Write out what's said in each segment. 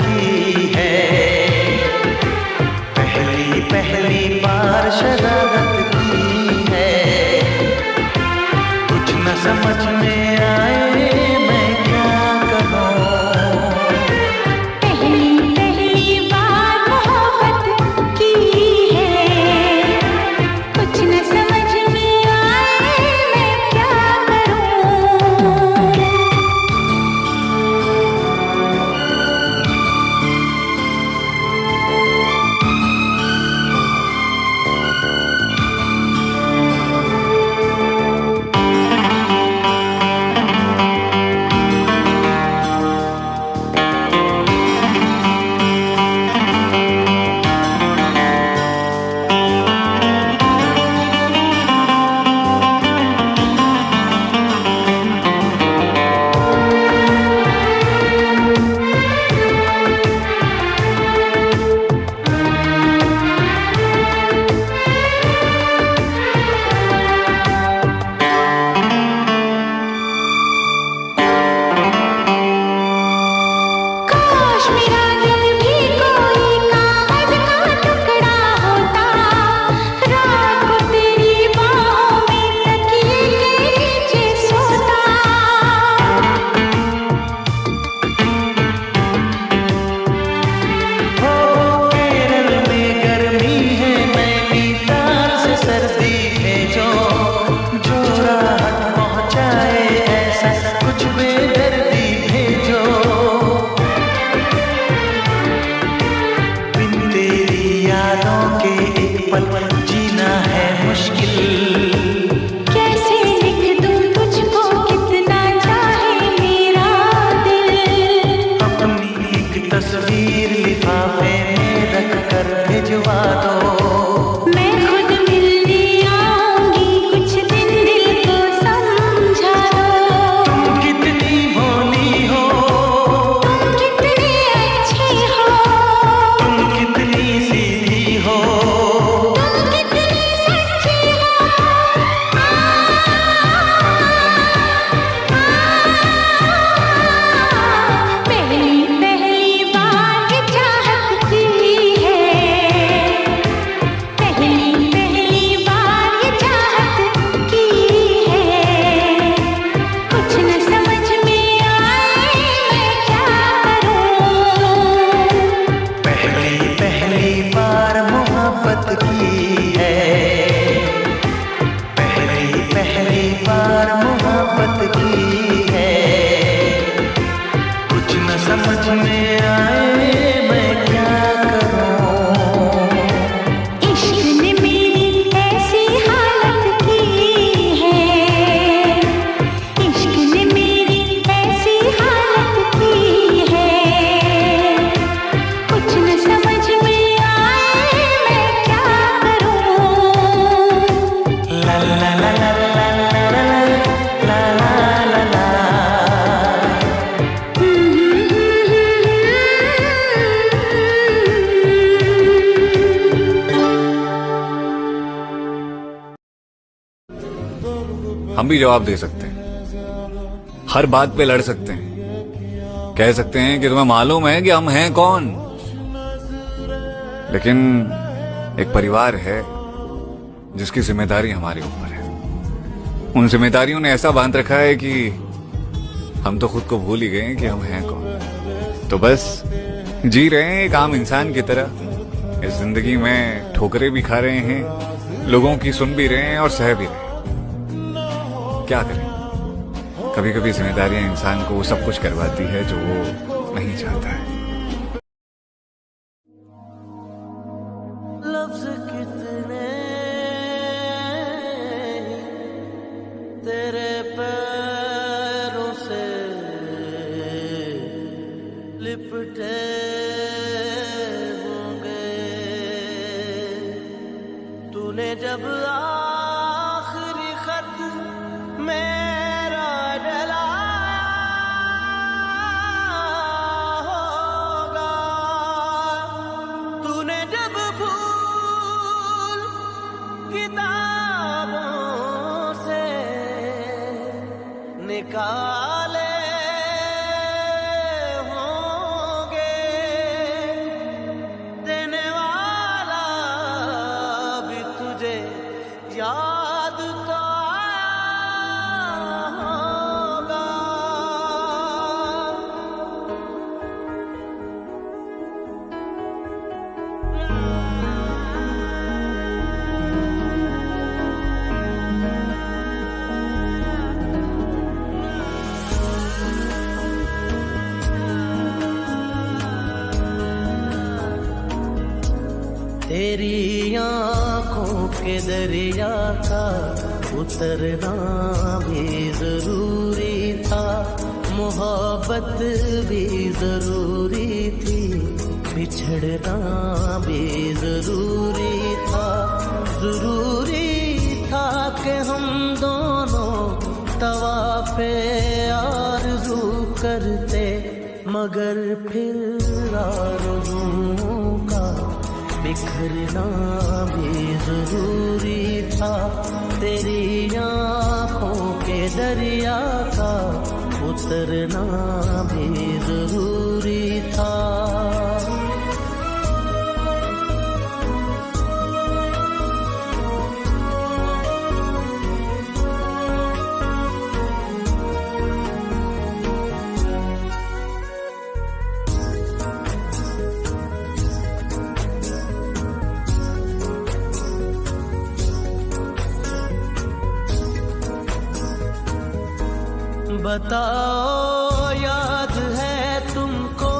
की है, पहली पहली बार शरारत की है। कुछ न समझ में आए मैं क्या करूं। पहली पहली बार मोहब्बत की है, कुछ न समझ में आए मैं क्या करूं। मेरा दिल भी कोई कागज का टुकड़ा होता, रात को तेरी बाहों में तकिए के नीचे सोता। हो केरल में गर्मी है, नैनीताल से सर्दी भेजो, जो राहत पहुंचाए ऐसा कुछ बेदर्दी भेजो। यादों के एक पल जीना है मुश्किल, कैसे लिख दूं तुझको कितना चाहे मेरा दिल। अपनी एक तस्वीर लिफाफे में रख कर भिजवा दो। मैं खुद मिलने आऊंगी, कुछ दिन दिल को समझा दो। तुम कितनी भोली हो, तुम कितने अच्छे हो, तुम कितनी सीधी हो, तुम कितने सच्चे हो। पहली पहली बार चाहत की है, पहली पहली बार चाहत की है। कुछ न समझ में आए मैं क्या करूं। पहली पहली बार मोहब्बत की है, पहली पहली बार मोहब्बत की है। कुछ न समझ में आए मैं क्या करूं। इश्क ने मेरी ऐसी हालत की है, इश्क ने मेरी ऐसी हालत की है। कुछ न समझ में आए मैं क्या करूं। ला ला ला ला ला ला ला ला ला ला। हम भी जवाब दे सकते हैं, हर बात पे लड़ सकते हैं, कह सकते हैं कि तुम्हें मालूम है कि हम हैं कौन। लेकिन एक परिवार है जिसकी जिम्मेदारी हमारे ऊपर है। उन जिम्मेदारियों ने ऐसा बांध रखा है कि हम तो खुद को भूल ही गए हैं कि हम हैं कौन। तो बस जी रहे हैं एक आम इंसान की तरह। इस जिंदगी में ठोकरें भी खा रहे हैं, लोगों की सुन भी रहे हैं और सह भी रहे हैं। क्या करें, कभी कभी जिम्मेदारियां इंसान को वो सब कुछ करवाती है जो वो नहीं चाहता है। लफ्ज कितने तेरे पैरों से लिपटे होंगे, तूने जब आखिरी खत मेरा जलाया होगा, तूने जब भूल किताबों से निकाले होंगे। तेरी आँखों के दरिया का उतरना भी जरूरी था, मोहब्बत भी जरूरी थी, बिछड़ना भी जरूरी था। जरूरी था कि हम दोनों तवाफ़े आरज़ू करते, मगर फिर आरज़ुओं का बिखरना भी जरूरी था। तेरी आँखों के दरिया का उतरना भी जरूरी था। बताओ याद है तुमको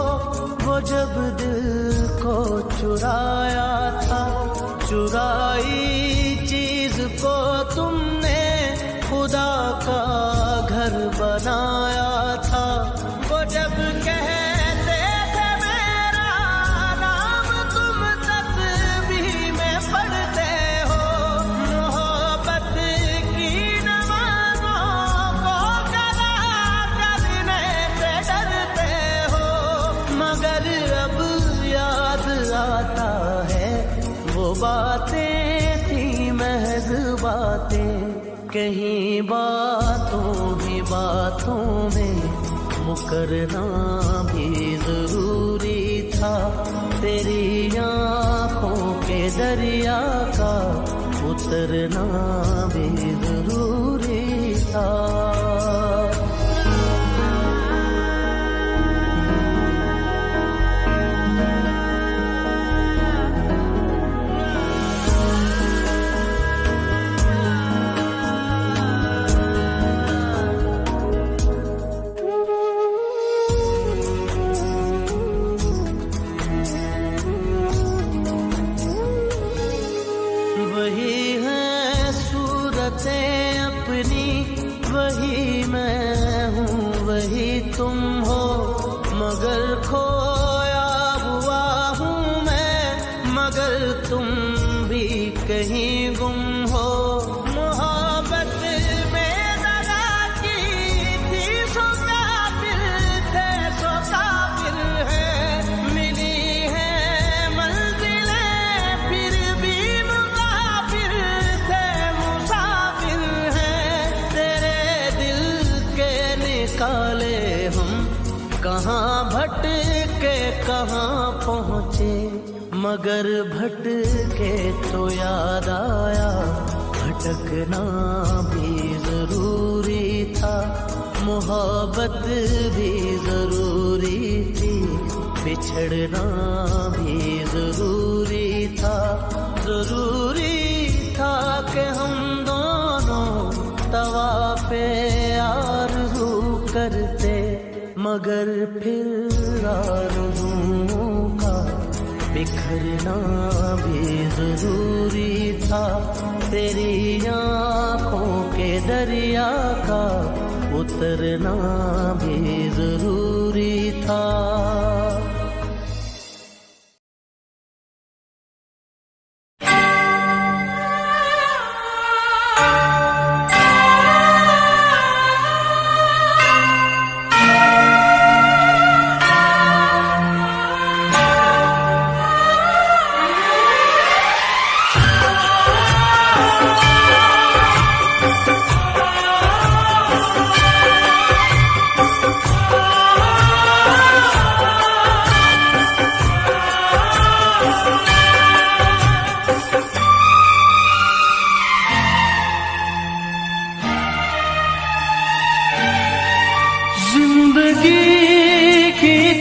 वो जब दिल को चुराया था, चुराई चीज को तुमने खुदा का घर बनाया था। वो जब कहते थे मेरा नाम तुम तस्बीह में पढ़ते हो, मोहब्बत की नमाज़ों को आता है वो बातें थी महज बातें, कहीं बातों ही बातों में मुकरना भी जरूरी था। तेरी आँखों के दरिया का उतरना भी जरूरी था। वही मैं हूँ वही तुम हो, मगर खोया हुआ हूँ मैं, मगर तुम भी कहीं गुम हो। मोहब्बत में दगा की थी सो काफिर थे, सो काफिर है, मिली है मंजिलें फिर भी मुसाफिर थे, मुसाफिर निकाले हम कहाँ भटके कहाँ पहुँचे, मगर भटके तो याद आया भटकना भी जरूरी था। मोहब्बत भी जरूरी थी, बिछड़ना भी जरूरी था। जरूरी था कि हम दोनों तवाफ़े आरज़ू करते, मगर फिर आरज़ुओं का बिखरना भी जरूरी था। तेरी आँखों के दरिया का उतरना भी जरूरी था।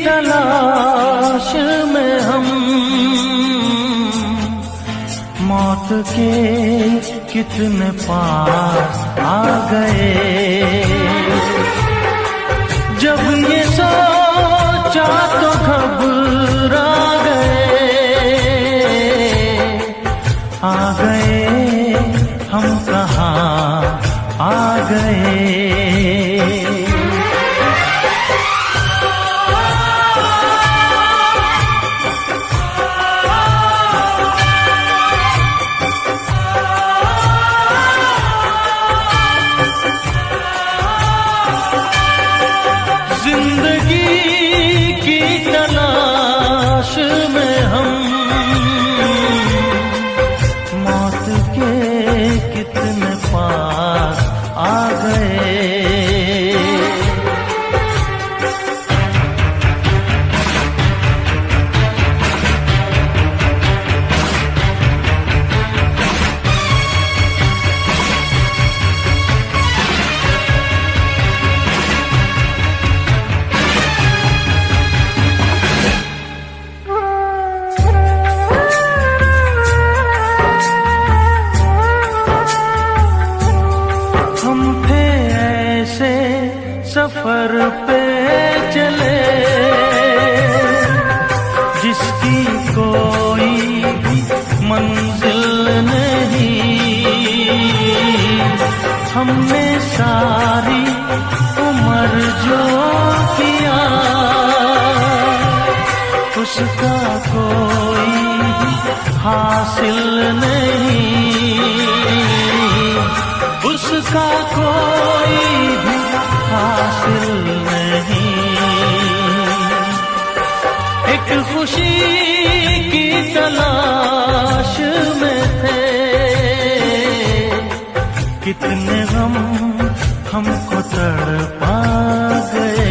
तलाश में हम मौत के कितने पास आ गए। जब ये सोचा तो घबरा गए, हमने सारी उम्र जो किया उसका कोई हासिल नहीं, उसका कोई भी हासिल नहीं। एक खुशी की तलाश में थे, कितने गम हमको तड़पा गए।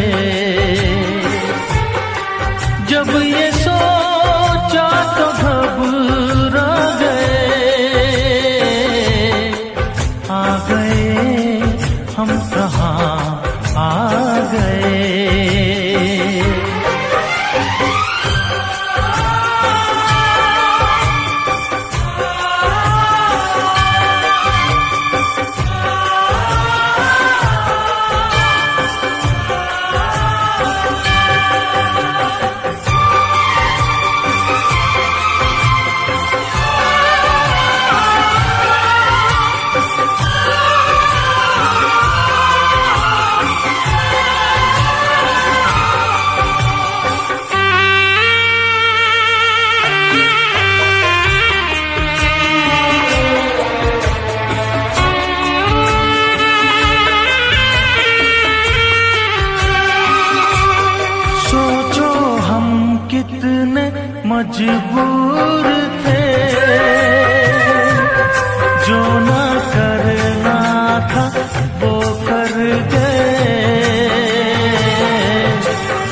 जब ये सोचा तो घबरा गए, आ गए हम कहाँ आ गए। कितने मजबूर थे, जो ना करना था वो कर गए।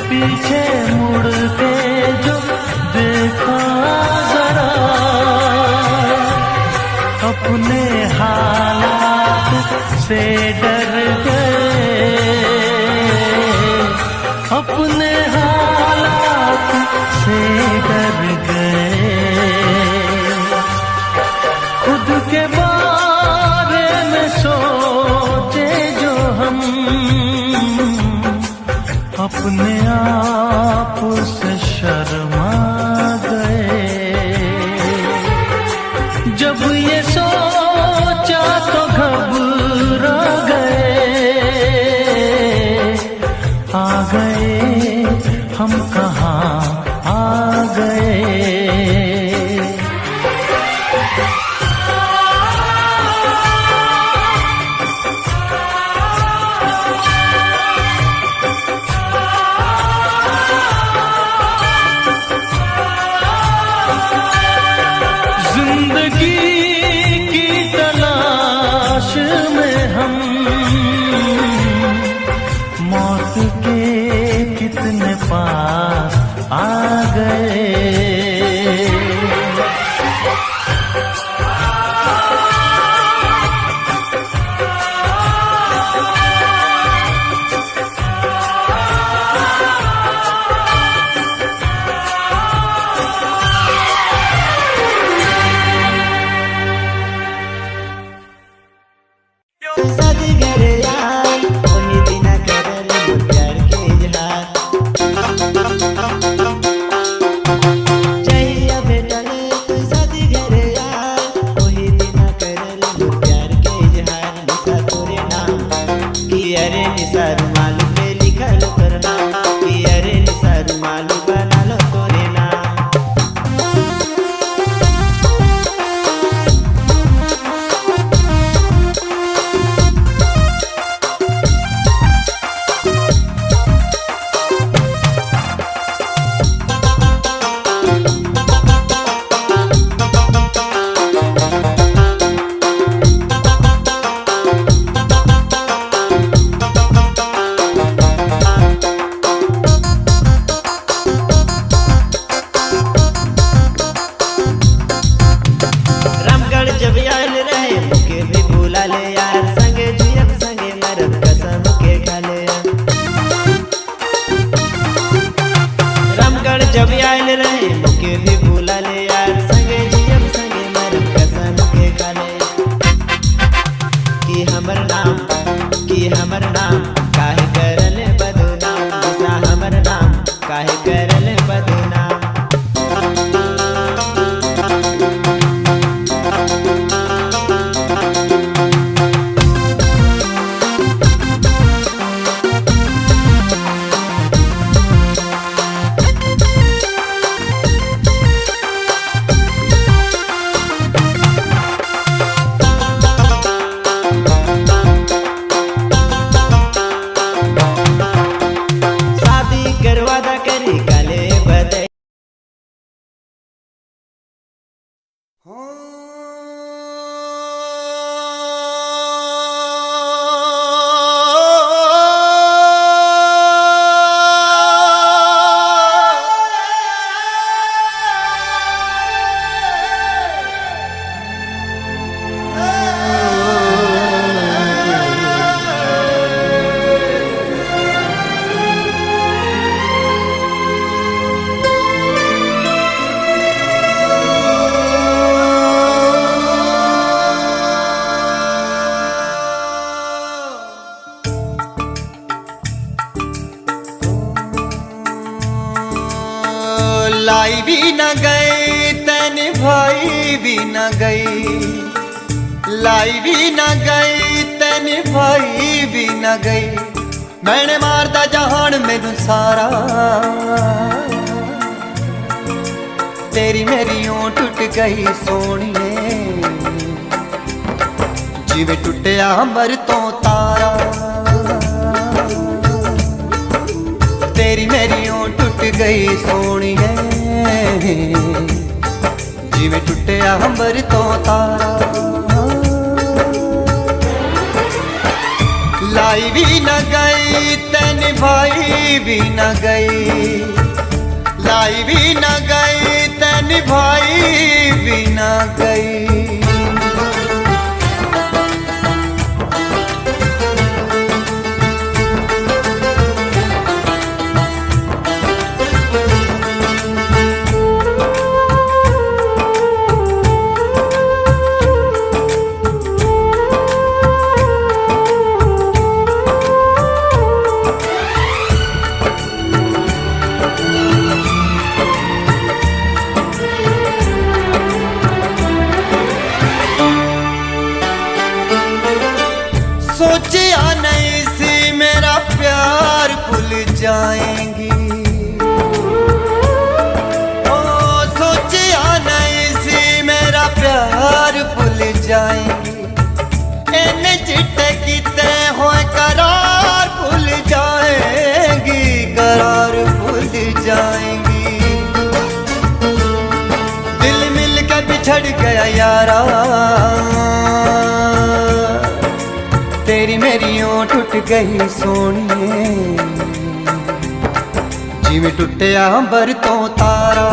पीछे मुड़ के जो देखा जरा, अपने हालात से डर गए, अपने हालात से डर गए। खुद के बारे में सोचे जो हम, अपने आप से शर्मा गए। जब ये सोचा तो घबरा गए, आ गए हम कहाँ आ गए। जिंदगी की तलाश में हम मौत के कितने पास आ गए। जब आयल रहे मुके भी भूला ले यार, संगे जियब संगे मरम कसम के खाले। कि हमर नाम काहे करले बदनाम, दिशा हमर नाम काहे करले बदनाम। भी न गई, लाई भी न गई ते निभाई भी न गई। मैंने मारदा जहान मैनू सारा, तेरी मेरी ओं टुट गई सोनिए, जिवें टुटिया अंबर तो तारा। तेरी मेरी ओं टुट गई सोनिए, जिवें टुटिया अंबर तो तारा। लाई भी न गई ते निभाई भी न गई, लाई भी न गई ते निभाई भी न गई। सोचिया नहीं सी मेरा प्यार भूल जाएंगी, ओ सोचिया नहीं सी मेरा प्यार भूल जाएंगी। इन्ने चिट्टे किते हुए करार भूल जाएंगी, करार भूल जाएंगी। दिल मिल के बिछड़ गया यारा, तेरी मेरी ओं टुट गई सोनिए, जिवें टुटिया अंबर तो तारा।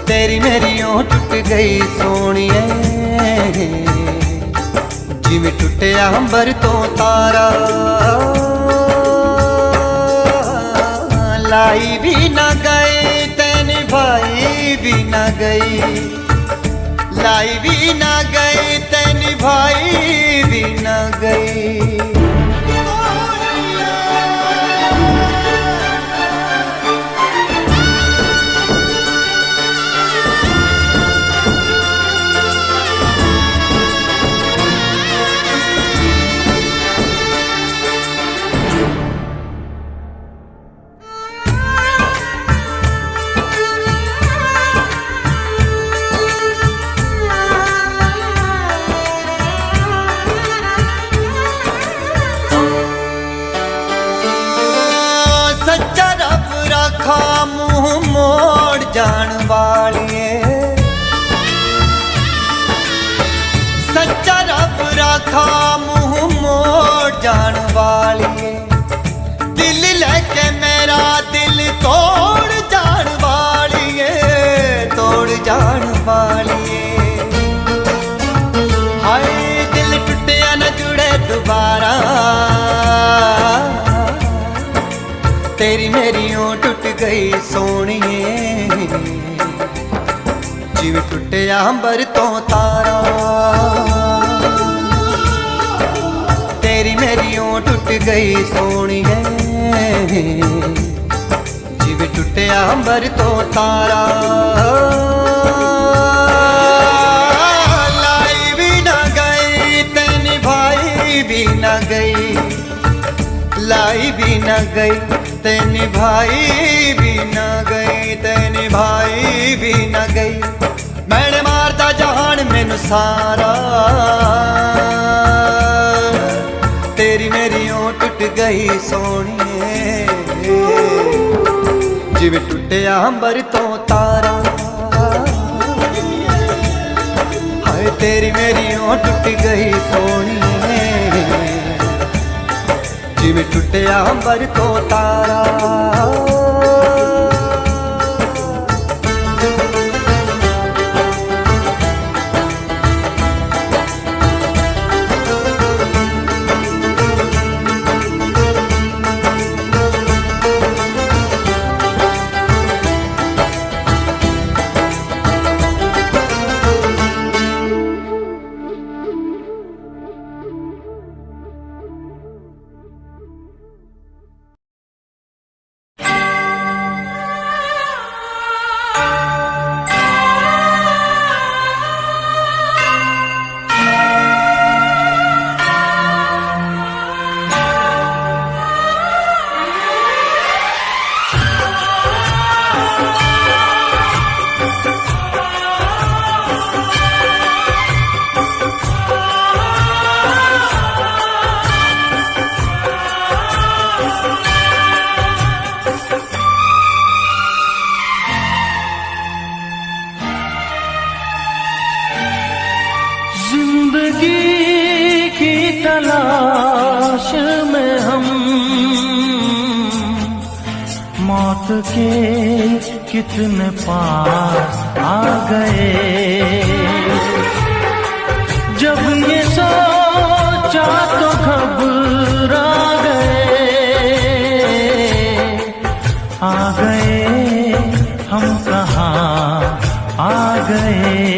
तेरी मेरी ओं टुट गई सोनिए, जिवें टुटिया अंबर तो तारा। लाई भी न गई ते निभाई भी न गई, लाई भी न गई ते निभाई भी न गई। सच्चा रब रखा मुंह मोड़ जान वालिए, सच्चा रब रखा मुंह मोड़ जान वालिए। दिल लेके मेरा दिल तोड़ जान वालिए, तोड़ जान वालिए। हाय दिल टूटिया न जुड़े दोबारा, तेरी मेरी ओं टुट गई सोनिए, जिवें टुटिया अंबर तो तारा। तेरी मेरी ओं टुट गई सोनिए, जिवें टुटिया अंबर तो तारा। लाई भी न गई ते निभाई भी न गई, लाई भी न गई ते निभाई भी न गई, ते निभाई भी न गई। मैंने मारदा जहान मैनू सारा, तेरी मेरी ओं टुट गई सोनिए, जिवें टुटिया अंबर तो तारा। हाय तेरी मेरी ओं टुट गई सोनिए, जिवें टुटिया अंबर तो तारा। के कितने पास आ गए। जब ये सोचा तो घबरा गए हम कहाँ आ गए।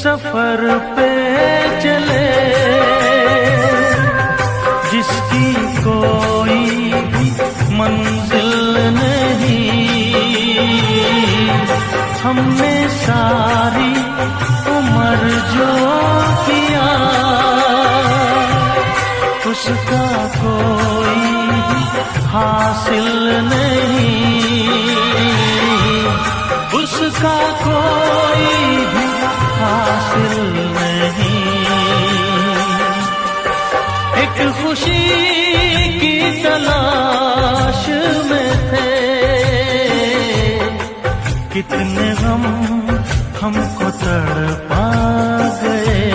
सफर पे चले जिसकी कोई भी मंजिल नहीं। हमने सारी उम्र जो किया उसका कोई हासिल नहीं, उसका कोई भी हासिल नहीं। एक खुशी की तलाश में थे, कितने गम हमको तड़पा गए।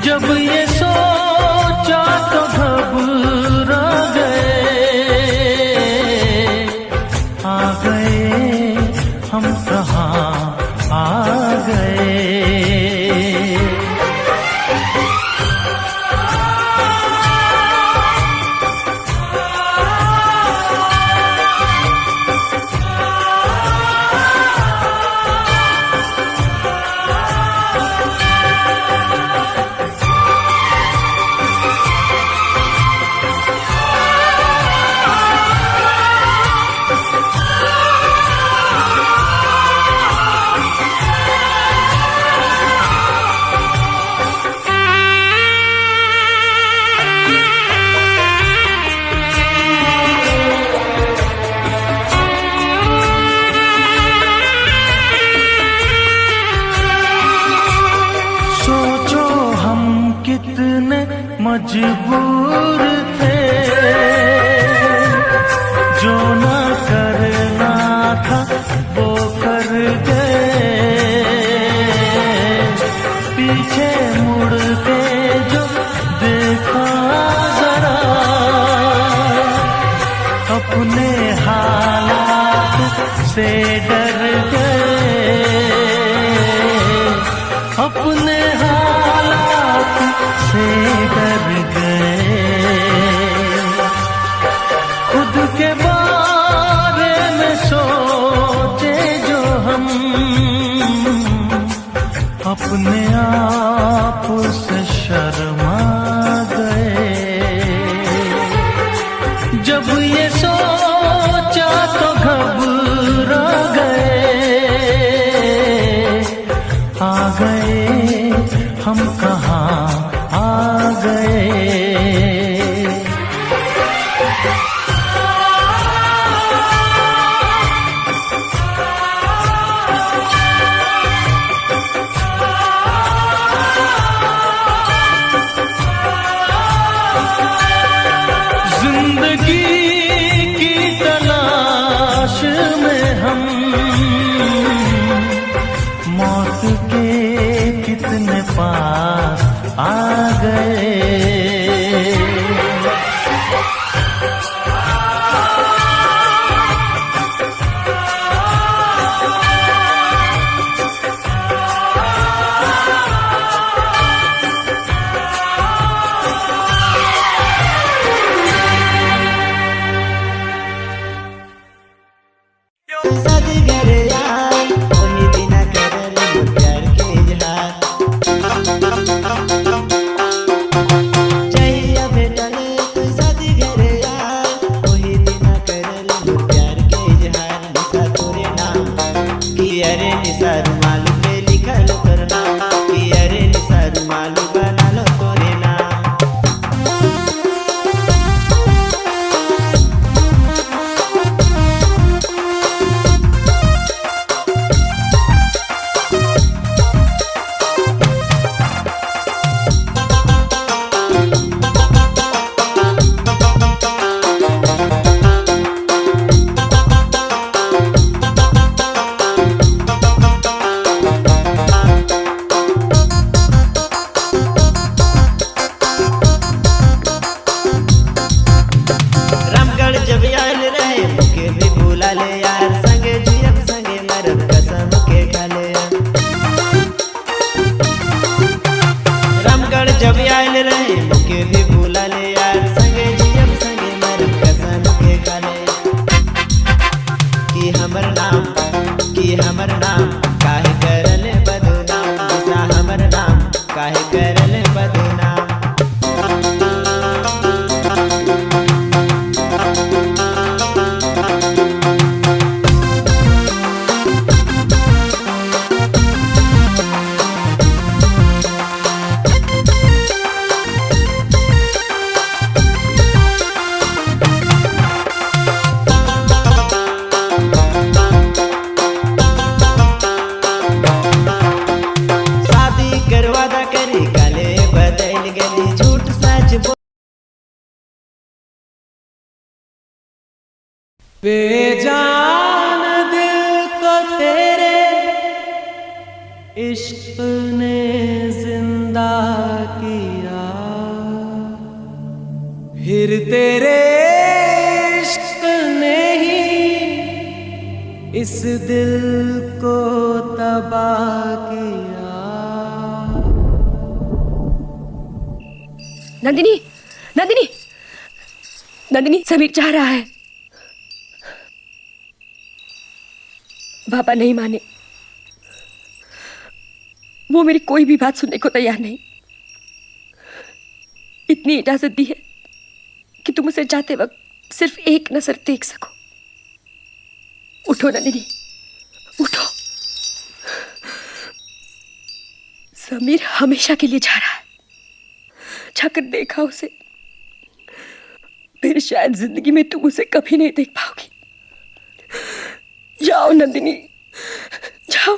जब ये सोचा तो घबरा गए, आ गए हम कहाँ आ गए। कितने मजबूर थे, जो न करना था वो कर गए। पीछे मुड़ के जो देखा जरा, अपने हालात से डर गए, अपने हालात से डर गए। खुद के बारे में सोचे जो हम, अपने आप से शर्मा गए। जब ये सोचा तो घबरा गए, आ गए हम कहाँ आ गए। जिंदगी की तलाश साथी घर यार वही दिना करल मोर प्यार के इजहार जहिया भेटल तू साथी घर यार वही दिना करल मोर प्यार के इजहार निशा तोरे नाम कि अरे निशा रुमाल पे लिखल तोर नाम कि अरे निशा रुमाल बना लो तोरे नाम रामगढ़ जब आयल रहे मुके भी भूला ले यार संगे जियब संगे मरब कसम के खा ले यार रामगढ़ जब आयल रहे मुके भी भूला ले यार संगे जियब संगे मरब कसम के खा ले कि हमर नाम काहे करले बदनाम निशा हमर नाम काहे करले बदनाम शादी करवादा करी काले बदल गली झूठ सच बोल बेजान दिल को तेरे इश्क ने जिंदा किया फिर तेरे इश्क ने ही इस दिल को तबाह किया। नंदिनी नंदिनी नंदिनी समीर जा रहा है। पापा नहीं माने, वो मेरी कोई भी बात सुनने को तैयार नहीं। इतनी इजाजत दी है कि तुम उसे जाते वक्त सिर्फ एक नजर देख सको। उठो नंदिनी उठो, समीर हमेशा के लिए जा रहा है। जाकर देखा उसे, फिर शायद जिंदगी में तुम उसे कभी नहीं देख पाओगी। जाओ नंदिनी जाओ।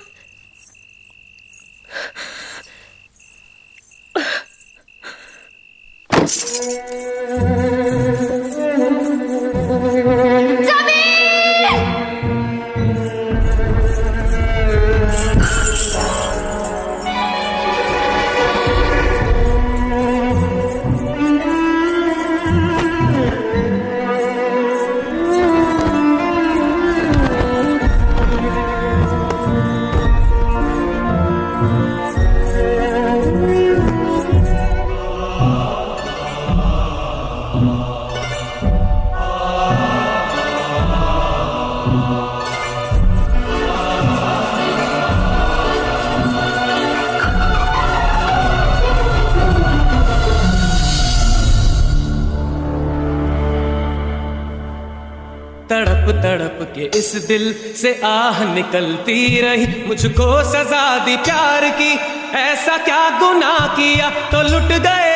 तड़प तड़प के इस दिल से आह निकलती रही, मुझको सजा दी प्यार की। ऐसा क्या गुनाह किया तो लुट गए,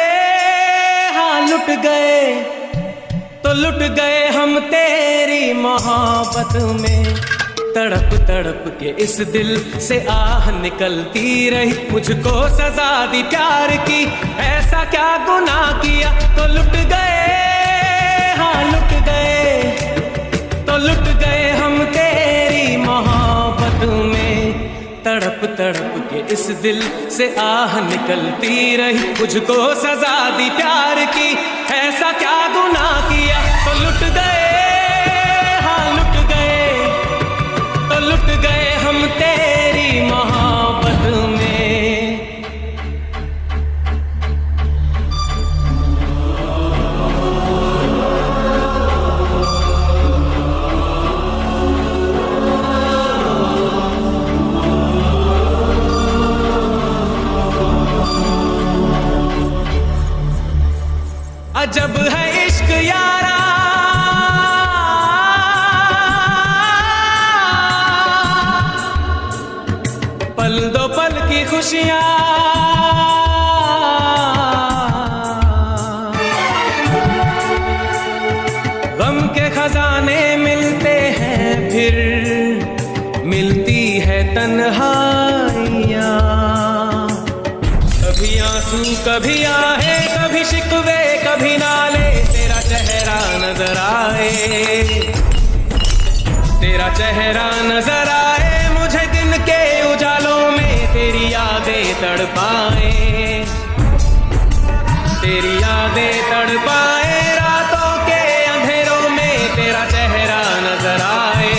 हाँ लुट गए, तो लुट गए हम तेरी मोहब्बत में। तड़प तड़प के इस दिल से आह निकलती रही, मुझको सजा दी प्यार की। ऐसा क्या गुनाह किया तो लुट गए, हाँ लुट गए, तो लुट गए हम तेरी मोहब्बत में। तड़प तड़प के इस दिल से आह निकलती रही, मुझको सजा दी प्यार की। ऐसा क्या गुनाह किया तो लुट गए, हाँ लुट गए, तो लुट गए हम तेरी मोहब्बत में। खुशियाँ गम के खजाने मिलते हैं, फिर मिलती है तन्हाइयाँ। कभी आंसू कभी आहे, कभी शिकवे कभी नाले, तेरा चेहरा नजर आए, तेरा चेहरा नजर आए मुझे दिन के उजालों में, तेरी यादें तड़पाए, तेरी यादें तड़पाए रातों के अंधेरों में, तेरा चेहरा नजर आए।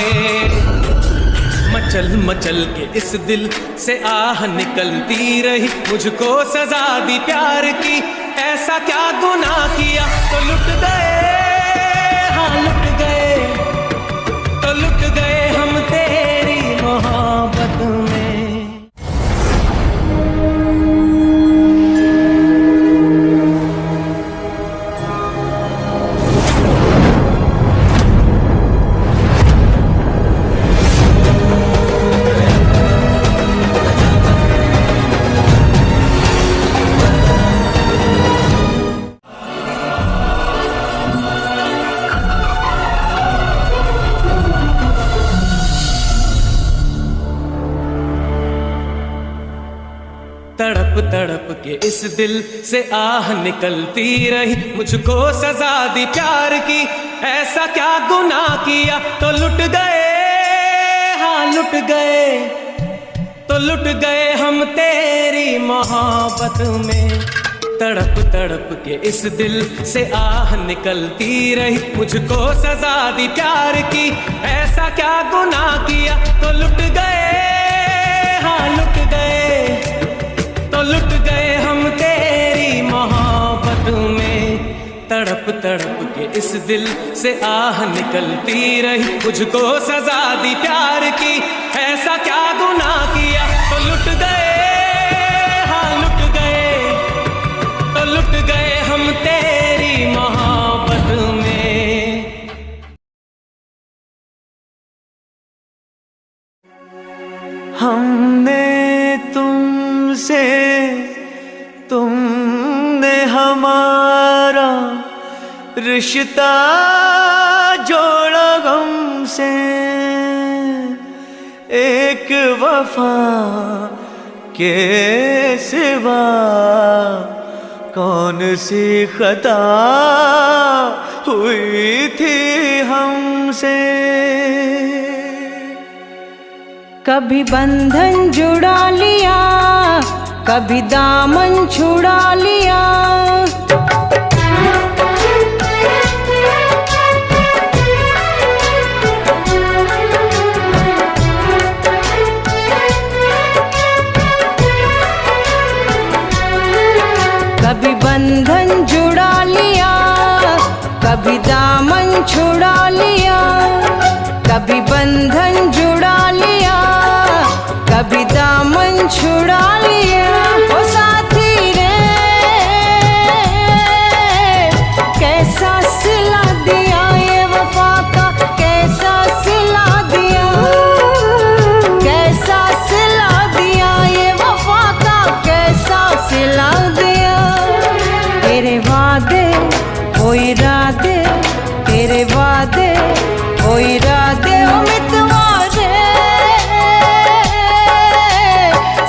मचल मचल के इस दिल से आह निकलती रही, मुझको सजा दी प्यार की, ऐसा क्या गुनाह किया तो लुट गए, हाँ लुट गए, तो लुट गए हम तेरी मोहब्बत में। तड़प तड़प के इस दिल से आह निकलती रही, मुझको सजा दी प्यार की, ऐसा क्या गुनाह किया तो लुट गए, हाँ लुट गए, तो लुट गए हम तेरी मोहब्बत में। तड़प तड़प के इस दिल से आह निकलती रही, मुझको सजा दी प्यार की, ऐसा क्या गुनाह किया तो लुट गए, हाँ लुट गए, तो लुट गए हम तेरी मोहब्बत में। तड़प तड़प के इस दिल से आह निकलती रही, मुझको सजा दी प्यार की, ऐसा क्या गुनाह किया तो लुट गए, हाँ लुट गए, तो लुट गए हम तेरी मोहब्बत में। हमने तुमसे, तुमने हमारा रिश्ता जोड़ा गम से, एक वफा के सिवा कौन सी खता हुई थी हमसे। कभी बंधन जुड़ा लिया, कभी दामन छुड़ा लिया, कभी बंधन जुड़ा लिया, कभी दामन छुड़ा लिया, कभी बंधन जुड़ा लिया, कभी दामन छुड़ा लिया। ओ साथी रे कैसा सिला दिया ये वफा का, कैसा सिला दिया, कैसा सिला दिया ये वफा का, कैसा सिला दिया। तेरे वादे ओ इरादे, तेरे वादे ओ इरादे ओ मितवा रे,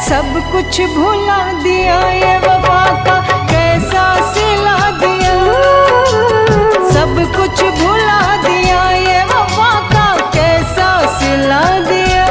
सब कुछ भुला दिया ये वफा का, कैसा सिला दिया, सब कुछ भुला दिया ये वफा का, कैसा सिला दिया।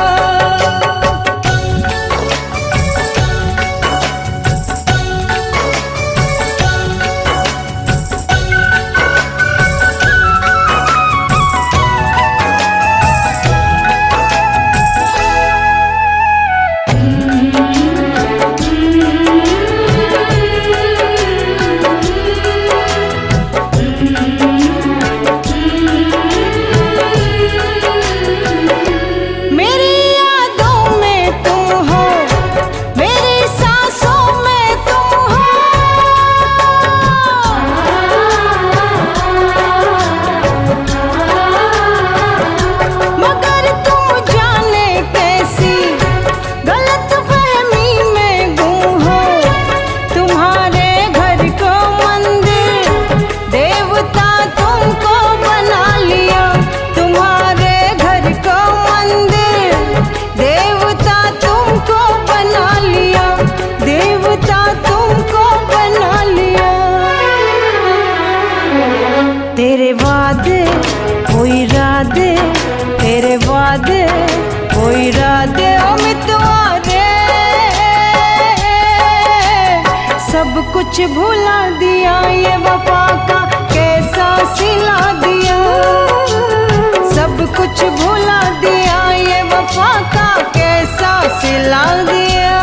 कुछ भुला दिया, ये वफा का कैसा सिला दिया। सब कुछ भुला दिया, ये वफा का कैसा सिला दिया।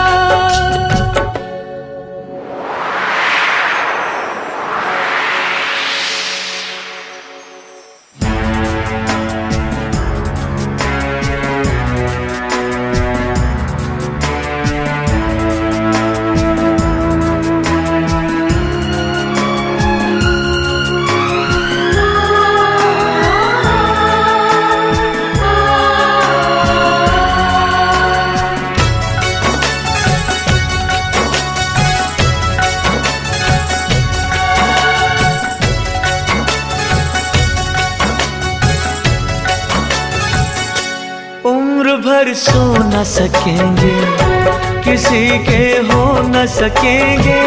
उम्र भर सो न सकेंगे, किसी के हो न सकेंगे।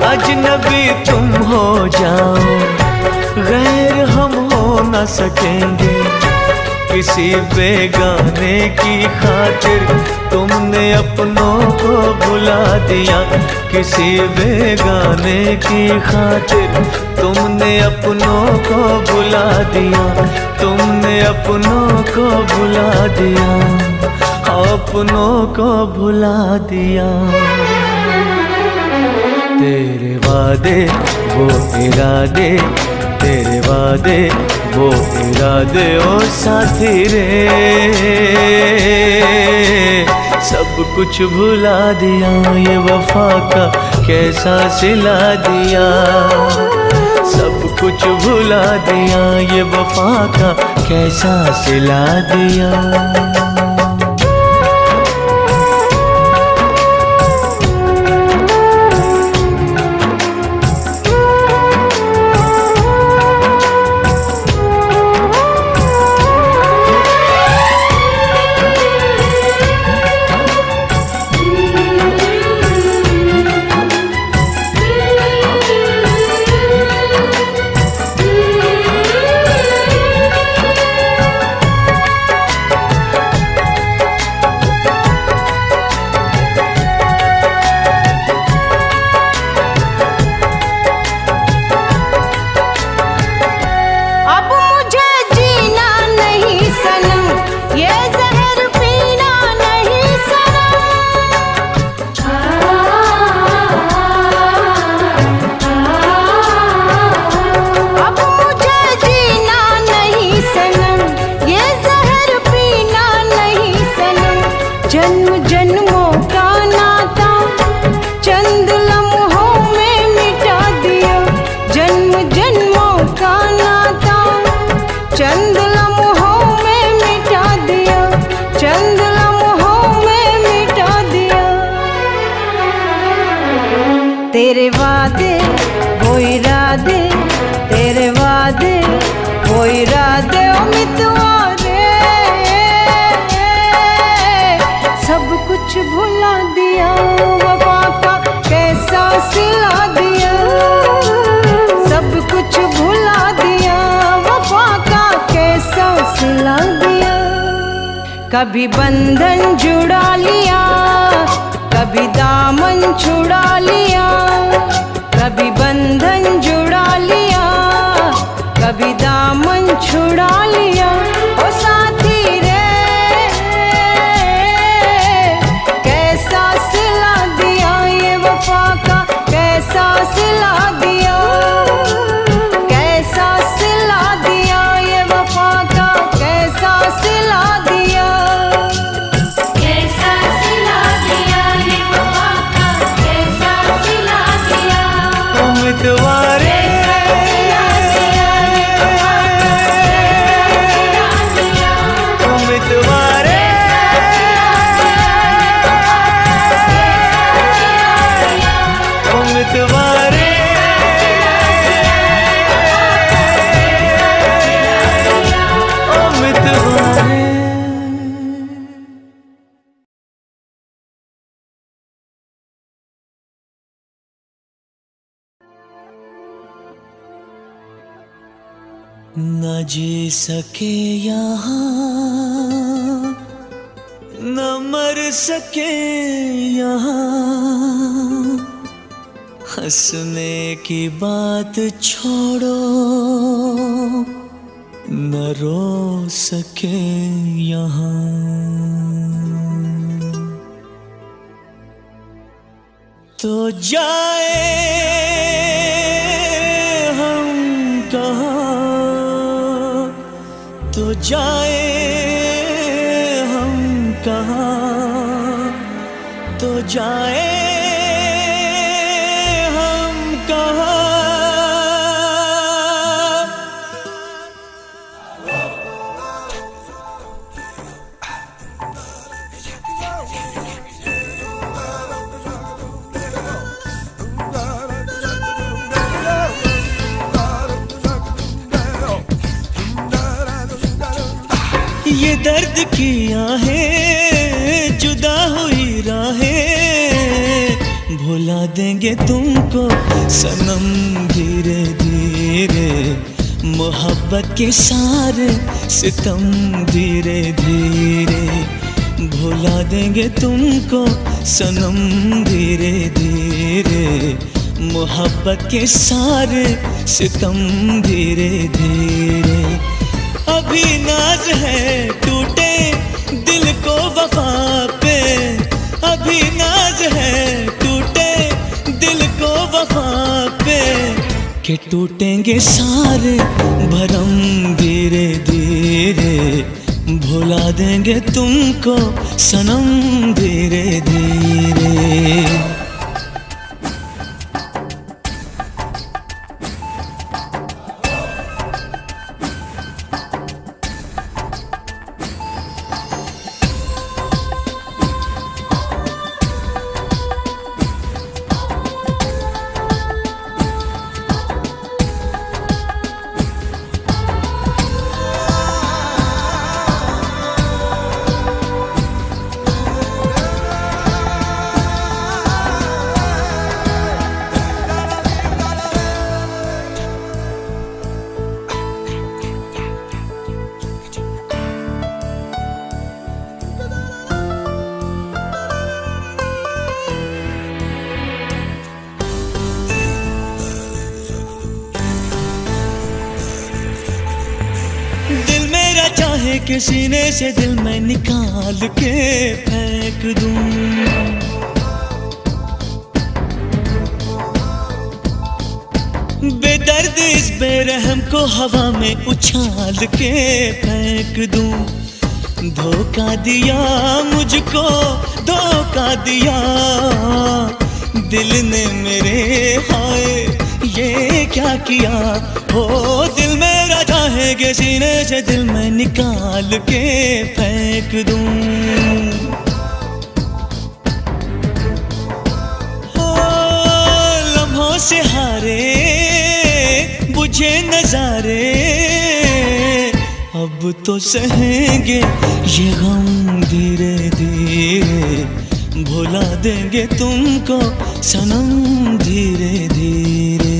अजनबी तुम हो जाओ, गैर हम हो न सकेंगे। किसी बेगाने की खातिर तुमने अपनों को भुला दिया। किसी बेगाने की खातिर तुमने अपनों को भुला दिया। तुमने अपनों को भुला दिया, अपनों को भुला दिया। तेरे वादे वो इरादे, तेरे वादे वो इरादे ओ साथी रे। सब कुछ भुला दिया, ये वफा का कैसा सिला दिया। सब कुछ भुला दिया, ये वफा का कैसा सिला दिया। तेरे वादे वो इरादे, तेरे वादे वो इरादे ओ मितवारे। सब कुछ भुला दिया, वफा का कैसा सिला दिया। सब कुछ भुला दिया, वफा का कैसा सिला दिया। कभी बंधन जुड़ा लिया, कभी दामन छुड़ा लिया। कभी बंधन जुड़ा लिया, कभी दामन छुड़ा लिया। ओ साथी रे, कैसा सिला दिया, ये वफा का कैसा सिला दिया। कैसा सिला दिया, ये वफा का कैसा सिला दिया। कैसा सिला दिया, ये वफा का कैसा सिला दिया। उम्मीदवार न जी सके यहाँ न मर सके यहाँ, हंसने की बात छोड़ो, न रो सके यहाँ। तो जाए हम कहाँ, तो जाए हम कहाँ, तो जाए हम कहाँ। ये दर्द की आहें, जुदा हुई राहें, भुला देंगे तुमको सनम धीरे धीरे। मोहब्बत के सारे सितम धीरे धीरे, भुला देंगे तुमको सनम धीरे धीरे। मोहब्बत के सारे सितम धीरे धीरे। अभी नाज है टूटे दिल को वफा पे, अभी नाज है टूटे दिल को वफा पे, कि टूटेंगे सारे भरम धीरे धीरे। भुला देंगे तुमको सनम धीरे धीरे। चाहे कि सीने से दिल में निकाल के फेंक दूं, बेदर्द इस बेरहम को हवा में उछाल के फेंक दूं। धोखा दिया मुझको, धोखा दिया दिल ने मेरे, हाय ये क्या किया। हो दिल मेरा चाहे कि सीने से दिल में निकाल के फेंक दूं। हो लम्हों से हारे बुझे नजारे, अब तो सहेंगे ये गम धीरे धीरे। भुला देंगे तुमको सनम धीरे धीरे।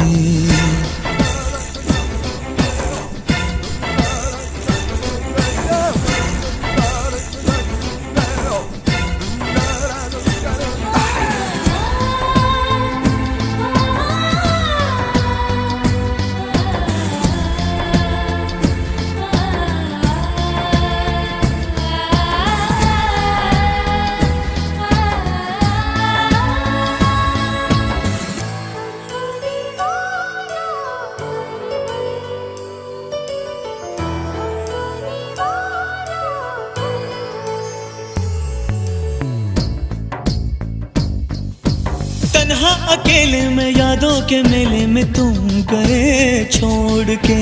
तन्हा अकेले में यादों के मेले में तुम गए छोड़ के।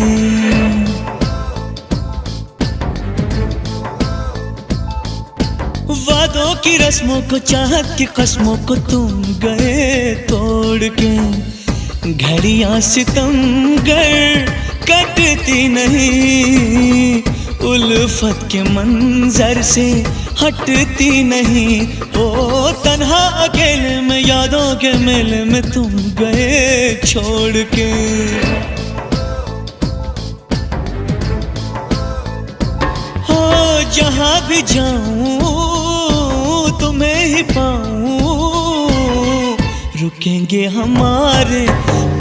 वादों की रस्मों को, चाहत की कस्मों को तुम गए तोड़ के। घड़ियां सितमगर कटती नहीं, उल्फत के मंजर से हटती नहीं। ओ तन्हा अकेले में यादों के मेले में तुम गए छोड़ के। हो जहाँ भी जाऊं तुम्हें ही पाऊं, रुकेंगे हमारे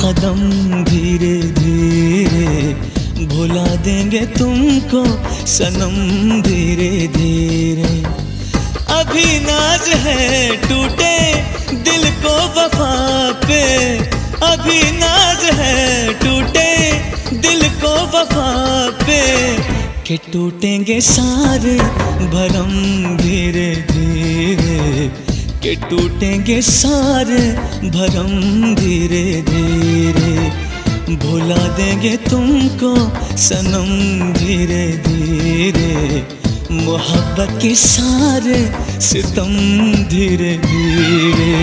कदम धीरे धीरे, भुला देंगे तुमको सनम धीरे धीरे। अभी नाज है टूटे दिल को वफा पे, अभी नाज है टूटे दिल को वफा पे, कि टूटेंगे सारे भरम धीरे धीरे, कि टूटेंगे सारे भरम धीरे धीरे, भुला देंगे तुमको सनम धीरे धीरे, मोहब्बत के सारे सितम धीरे धीरे।